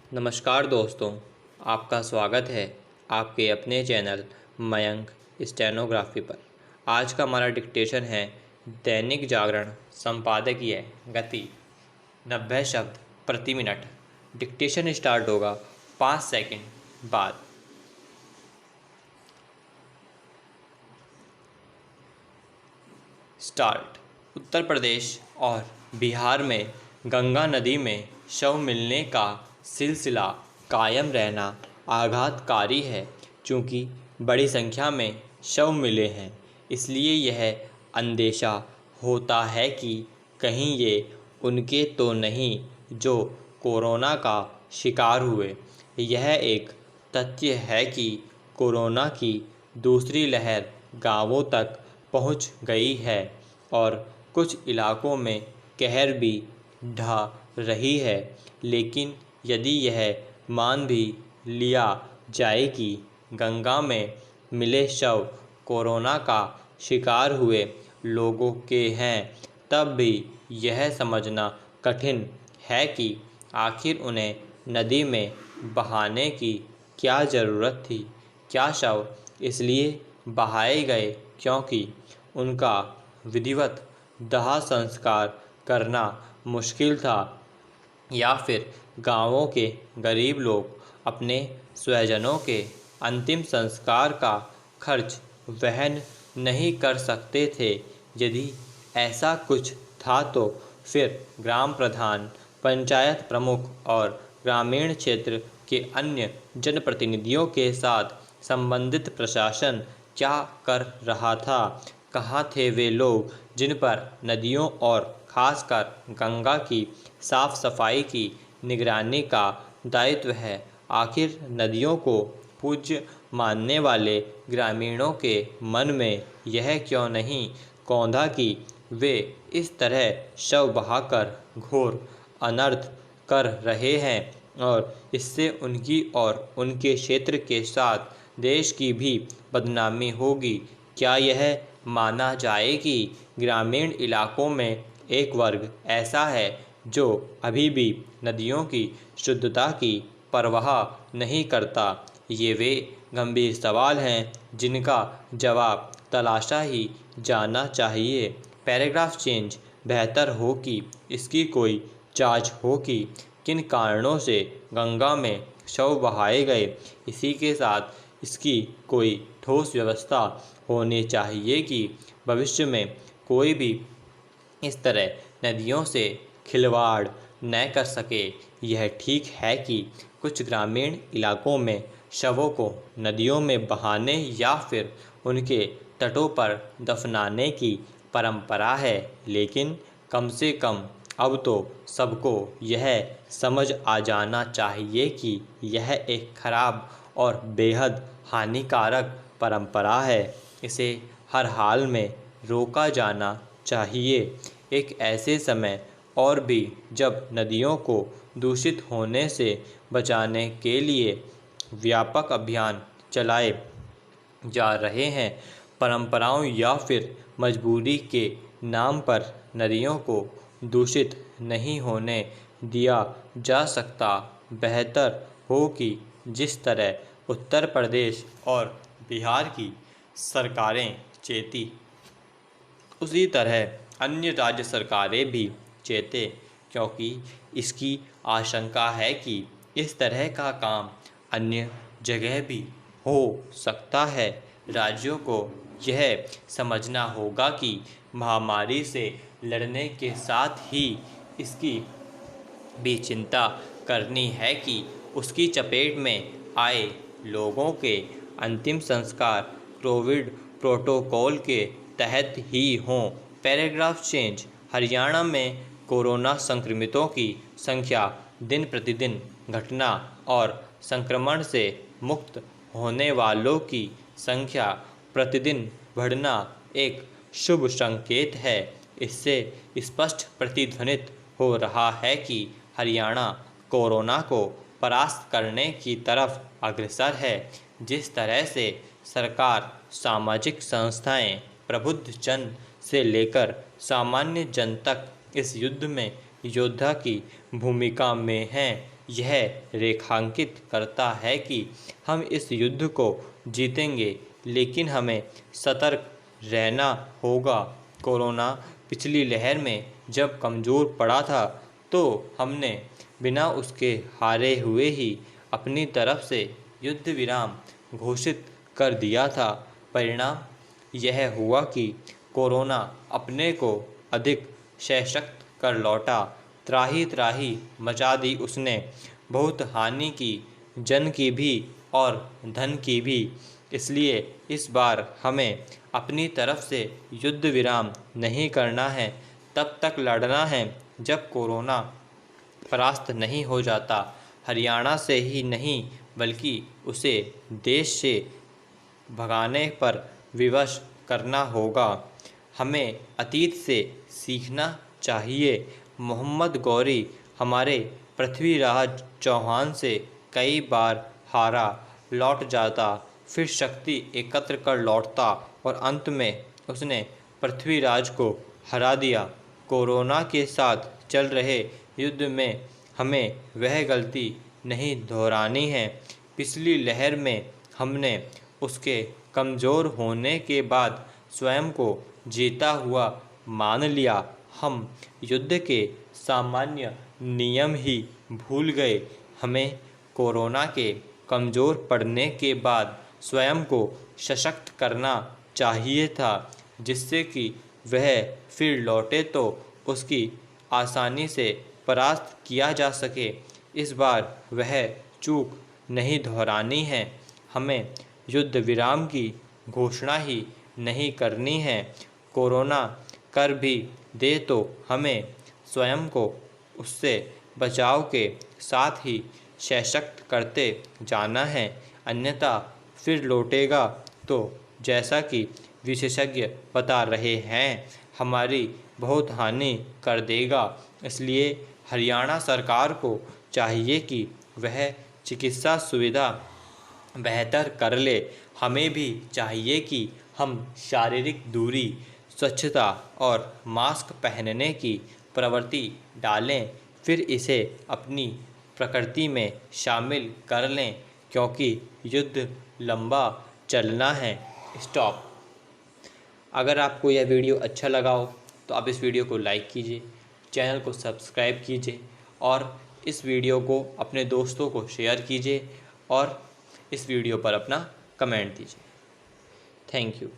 नमस्कार दोस्तों, आपका स्वागत है आपके अपने चैनल मयंक स्टेनोग्राफी पर। आज का हमारा डिक्टेशन है दैनिक जागरण संपादकीय गति 90 शब्द प्रति मिनट। डिक्टेशन स्टार्ट होगा 5 सेकंड बाद। स्टार्ट। उत्तर प्रदेश और बिहार में गंगा नदी में शव मिलने का सिलसिला कायम रहना आघातकारी है। चूँकि बड़ी संख्या में शव मिले हैं, इसलिए यह अंदेशा होता है कि कहीं ये उनके तो नहीं जो कोरोना का शिकार हुए। यह एक तथ्य है कि कोरोना की दूसरी लहर गांवों तक पहुंच गई है और कुछ इलाकों में कहर भी ढा रही है। लेकिन यदि यह मान भी लिया जाए कि गंगा में मिले शव कोरोना का शिकार हुए लोगों के हैं, तब भी यह समझना कठिन है कि आखिर उन्हें नदी में बहाने की क्या ज़रूरत थी। क्या शव इसलिए बहाए गए क्योंकि उनका विधिवत दाह संस्कार करना मुश्किल था, या फिर गांवों के गरीब लोग अपने स्वजनों के अंतिम संस्कार का खर्च वहन नहीं कर सकते थे? यदि ऐसा कुछ था तो फिर ग्राम प्रधान, पंचायत प्रमुख और ग्रामीण क्षेत्र के अन्य जनप्रतिनिधियों के साथ संबंधित प्रशासन क्या कर रहा था? कहाँ थे वे लोग जिन पर नदियों और खासकर गंगा की साफ सफाई की निगरानी का दायित्व है? आखिर नदियों को पूज्य मानने वाले ग्रामीणों के मन में यह क्यों नहीं कौंधा कि वे इस तरह शव बहाकर घोर अनर्थ कर रहे हैं और इससे उनकी और उनके क्षेत्र के साथ देश की भी बदनामी होगी? क्या यह माना जाए कि ग्रामीण इलाकों में एक वर्ग ऐसा है जो अभी भी नदियों की शुद्धता की परवाह नहीं करता? ये वे गंभीर सवाल हैं जिनका जवाब तलाशा ही जाना चाहिए। Paragraph change. बेहतर हो कि इसकी कोई जांच हो कि किन कारणों से गंगा में शव बहाए गए। इसी के साथ इसकी कोई ठोस व्यवस्था होनी चाहिए कि भविष्य में कोई भी इस तरह नदियों से खिलवाड़ न कर सके। यह ठीक है कि कुछ ग्रामीण इलाकों में शवों को नदियों में बहाने या फिर उनके तटों पर दफनाने की परंपरा है, लेकिन कम से कम अब तो सबको यह समझ आ जाना चाहिए कि यह एक खराब और बेहद हानिकारक परंपरा है। इसे हर हाल में रोका जाना चाहिए। एक ऐसे समय और भी जब नदियों को दूषित होने से बचाने के लिए व्यापक अभियान चलाए जा रहे हैं। परंपराओं या फिर मजबूरी के नाम पर नदियों को दूषित नहीं होने दिया जा सकता। बेहतर हो कि जिस तरह उत्तर प्रदेश और बिहार की सरकारें चेती, उसी तरह अन्य राज्य सरकारें भी चेतें, क्योंकि इसकी आशंका है कि इस तरह का काम अन्य जगह भी हो सकता है। राज्यों को यह समझना होगा कि महामारी से लड़ने के साथ ही इसकी भी चिंता करनी है कि उसकी चपेट में आए लोगों के अंतिम संस्कार कोविड प्रोटोकॉल के तहत ही हों। Paragraph change. हरियाणा में कोरोना संक्रमितों की संख्या दिन प्रतिदिन घटना और संक्रमण से मुक्त होने वालों की संख्या प्रतिदिन बढ़ना एक शुभ संकेत है। इससे स्पष्ट प्रतिध्वनित हो रहा है कि हरियाणा कोरोना को परास्त करने की तरफ अग्रसर है। जिस तरह से सरकार, सामाजिक संस्थाएं, प्रबुद्ध जन से लेकर सामान्य जन तक इस युद्ध में योद्धा की भूमिका में हैं, यह रेखांकित करता है कि हम इस युद्ध को जीतेंगे, लेकिन हमें सतर्क रहना होगा। कोरोना पिछली लहर में जब कमज़ोर पड़ा था तो हमने बिना उसके हारे हुए ही अपनी तरफ से युद्ध विराम घोषित कर दिया था। परिणाम यह हुआ कि कोरोना अपने को अधिक सशक्त कर लौटा। त्राही त्राही मचा दी उसने, बहुत हानि की, जन की भी और धन की भी। इसलिए इस बार हमें अपनी तरफ से युद्ध विराम नहीं करना है, तब तक लड़ना है जब कोरोना परास्त नहीं हो जाता। हरियाणा से ही नहीं बल्कि उसे देश से भगाने पर विवश करना होगा। हमें अतीत से सीखना चाहिए। मोहम्मद गौरी हमारे पृथ्वीराज चौहान से कई बार हारा, लौट जाता, फिर शक्ति एकत्र कर लौटता और अंत में उसने पृथ्वीराज को हरा दिया। कोरोना के साथ चल रहे युद्ध में हमें वह गलती नहीं दोहरानी है। पिछली लहर में हमने उसके कमज़ोर होने के बाद स्वयं को जीता हुआ मान लिया। हम युद्ध के सामान्य नियम ही भूल गए। हमें कोरोना के कमज़ोर पड़ने के बाद स्वयं को सशक्त करना चाहिए था, जिससे कि वह फिर लौटे तो उसकी आसानी से परास्त किया जा सके। इस बार वह चूक नहीं दोहरानी है। हमें युद्ध विराम की घोषणा ही नहीं करनी है। कोरोना कर भी दे तो हमें स्वयं को उससे बचाव के साथ ही सशक्त करते जाना है, अन्यथा फिर लौटेगा तो जैसा कि विशेषज्ञ बता रहे हैं, हमारी बहुत हानि कर देगा। इसलिए हरियाणा सरकार को चाहिए कि वह चिकित्सा सुविधा बेहतर कर ले। हमें भी चाहिए कि हम शारीरिक दूरी, स्वच्छता और मास्क पहनने की प्रवृत्ति डालें, फिर इसे अपनी प्रकृति में शामिल कर लें, क्योंकि युद्ध लंबा चलना है। स्टॉप। अगर आपको यह वीडियो अच्छा लगा हो तो आप इस वीडियो को लाइक कीजिए, चैनल को सब्सक्राइब कीजिए और इस वीडियो को अपने दोस्तों को शेयर कीजिए और इस वीडियो पर अपना कमेंट दीजिए। Thank you.